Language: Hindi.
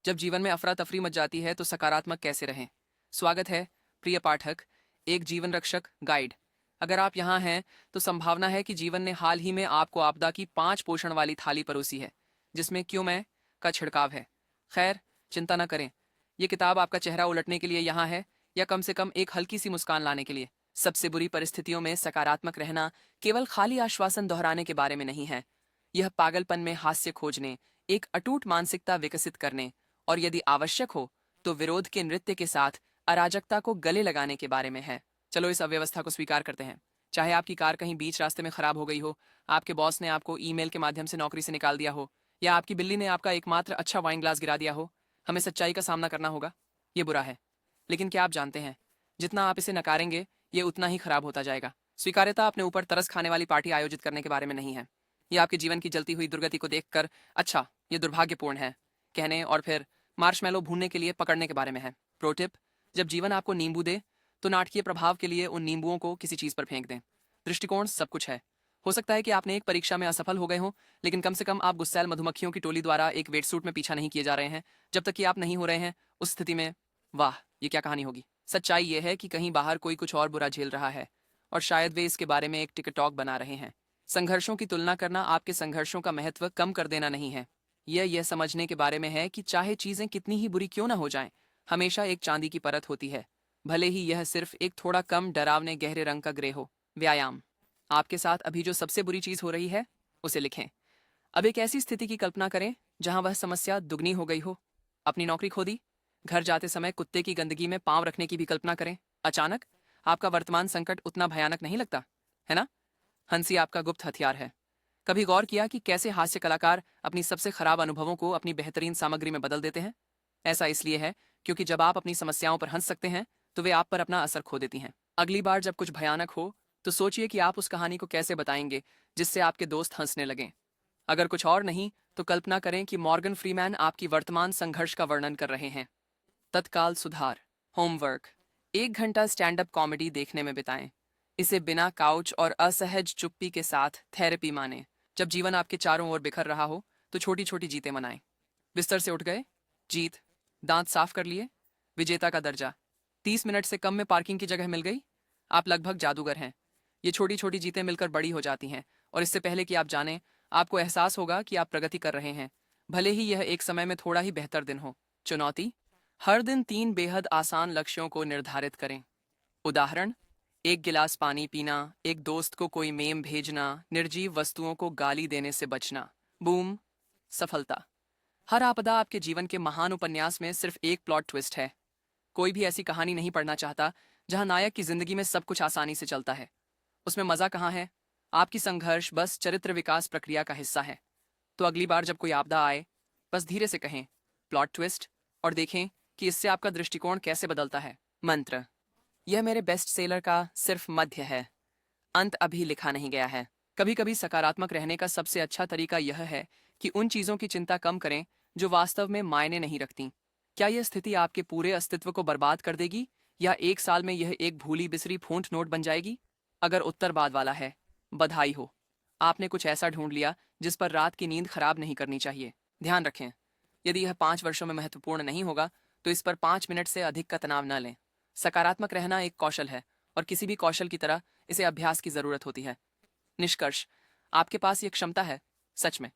जब जीवन में अफरा तफरी मच जाती है तो सकारात्मक कैसे रहें। स्वागत है प्रिय पाठक, एक जीवन रक्षक गाइड। अगर आप यहाँ हैं तो संभावना है कि जीवन ने हाल ही में आपको आपदा की 5 पोषण वाली थाली परोसी है, जिसमें क्यों मैं का छिड़काव है। खैर, चिंता न करें, ये किताब आपका चेहरा उलटने के लिए यहाँ है, या कम से कम एक हल्की सी मुस्कान लाने के लिए। सबसे बुरी परिस्थितियों में सकारात्मक रहना केवल खाली आश्वासन दोहराने के बारे में नहीं है। यह पागलपन में हास्य खोजने, एक अटूट मानसिकता विकसित करने और यदि आवश्यक हो तो विरोध के नृत्य के साथ अराजकता को गले लगाने के बारे में है। चलो इस अव्यवस्था को स्वीकार करते हैं। चाहे आपकी कार कहीं बीच रास्ते में खराब हो गई हो, आपके बॉस ने आपको ईमेल के माध्यम से नौकरी से निकाल दिया हो, या आपकी बिल्ली ने आपका एकमात्र अच्छा वाइन ग्लास गिरा दिया हो, हमें सच्चाई का सामना करना होगा। ये बुरा है, लेकिन क्या आप जानते हैं, जितना आप इसे नकारेंगे ये उतना ही खराब होता जाएगा। स्वीकार्यता अपने ऊपर तरस खाने वाली पार्टी आयोजित करने के बारे में नहीं है। ये आपके जीवन की जलती हुई दुर्गति को देखकर अच्छा, ये दुर्भाग्यपूर्ण है कहने और फिर मार्शमैलो भूनने के लिए पकड़ने के बारे में है। प्रो टिप: जब जीवन आपको नींबू दे तो नाटकीय प्रभाव के लिए उन नींबुओं को किसी चीज पर फेंक दें। दृष्टिकोण सब कुछ है। हो सकता है कि आपने एक परीक्षा में असफल हो गए हो, लेकिन कम से कम आप गुस्सैल मधुमक्खियों की टोली द्वारा एक वेटसूट में पीछा नहीं किए जा रहे हैं। जब तक कि आप नहीं हो रहे हैं उस स्थिति में, वाह, ये क्या कहानी होगी। सच्चाई यह है कि कहीं बाहर कोई कुछ और बुरा झेल रहा है, और शायद वे इसके बारे में एक टिकटॉक बना रहे हैं। संघर्षों की तुलना करना आपके संघर्षों का महत्व कम कर देना नहीं है। यह समझने के बारे में है कि चाहे चीजें कितनी ही बुरी क्यों ना हो जाएं, हमेशा एक चांदी की परत होती है, भले ही यह सिर्फ एक थोड़ा कम डरावने गहरे रंग का ग्रे हो। व्यायाम: आपके साथ अभी जो सबसे बुरी चीज हो रही है उसे लिखें। अब एक ऐसी स्थिति की कल्पना करें जहां वह समस्या दुगनी हो गई हो। अपनी नौकरी खो दी, घर जाते समय कुत्ते की गंदगी में पांव रखने की भी कल्पना करें। अचानक आपका वर्तमान संकट उतना भयानक नहीं लगता, है ना? हंसी आपका गुप्त हथियार है। कभी गौर किया कि कैसे हास्य कलाकार अपनी सबसे खराब अनुभवों को अपनी बेहतरीन सामग्री में बदल देते हैं? ऐसा इसलिए है क्योंकि जब आप अपनी समस्याओं पर हंस सकते हैं तो वे आप पर अपना असर खो देती हैं। अगली बार जब कुछ भयानक हो तो सोचिए कि आप उस कहानी को कैसे बताएंगे जिससे आपके दोस्त हंसने लगें। अगर कुछ और नहीं तो कल्पना करें कि मॉर्गन फ्रीमैन आपकी वर्तमान संघर्ष का वर्णन कर रहे हैं। तत्काल सुधार: होमवर्क: 1 घंटा स्टैंड अप कॉमेडी देखने में बिताएं। इसे बिना काउच और असहज चुप्पी के साथ थेरेपी माने। जब जीवन आपके चारों ओर बिखर रहा हो तो छोटी छोटी जीतें मनाएं। बिस्तर से उठ गए, जीत। दांत साफ कर लिए, विजेता का दर्जा। 30 मिनट से कम में पार्किंग की जगह मिल गई, आप लगभग जादूगर हैं। ये छोटी छोटी जीतें मिलकर बड़ी हो जाती हैं, और इससे पहले कि आप जानें, आपको एहसास होगा कि आप प्रगति कर रहे हैं, भले ही यह एक समय में थोड़ा ही बेहतर दिन हो। चुनौती: हर दिन 3 बेहद आसान लक्ष्यों को निर्धारित करें। उदाहरण: 1 गिलास पानी पीना, एक दोस्त को कोई मेम भेजना, निर्जीव वस्तुओं को गाली देने से बचना। बूम! सफलता। हर आपदा आपके जीवन के महान उपन्यास में सिर्फ एक प्लॉट ट्विस्ट है। कोई भी ऐसी कहानी नहीं पढ़ना चाहता जहां नायक की जिंदगी में सब कुछ आसानी से चलता है। उसमें मजा कहाँ है? आपकी संघर्ष बस चरित्र विकास प्रक्रिया का हिस्सा है। तो अगली बार जब कोई आपदा आए, बस धीरे से कहें, प्लॉट ट्विस्ट, और देखें कि इससे आपका दृष्टिकोण कैसे बदलता है। मंत्र: यह मेरे बेस्ट सेलर का सिर्फ मध्य है, अंत अभी लिखा नहीं गया है। कभी कभी सकारात्मक रहने का सबसे अच्छा तरीका यह है कि उन चीजों की चिंता कम करें जो वास्तव में मायने नहीं रखती। क्या यह स्थिति आपके पूरे अस्तित्व को बर्बाद कर देगी, या 1 साल में यह एक भूली बिसरी फूंट नोट बन जाएगी? अगर उत्तर बाद वाला है, बधाई हो, आपने कुछ ऐसा ढूंढ लिया जिस पर रात की नींद खराब नहीं करनी चाहिए। ध्यान रखें, यदि यह 5 वर्षों में महत्वपूर्ण नहीं होगा तो इस पर 5 मिनट से अधिक का तनाव न लें। सकारात्मक रहना एक कौशल है, और किसी भी कौशल की तरह इसे अभ्यास की जरूरत होती है। निष्कर्ष: आपके पास ये क्षमता है, सच में।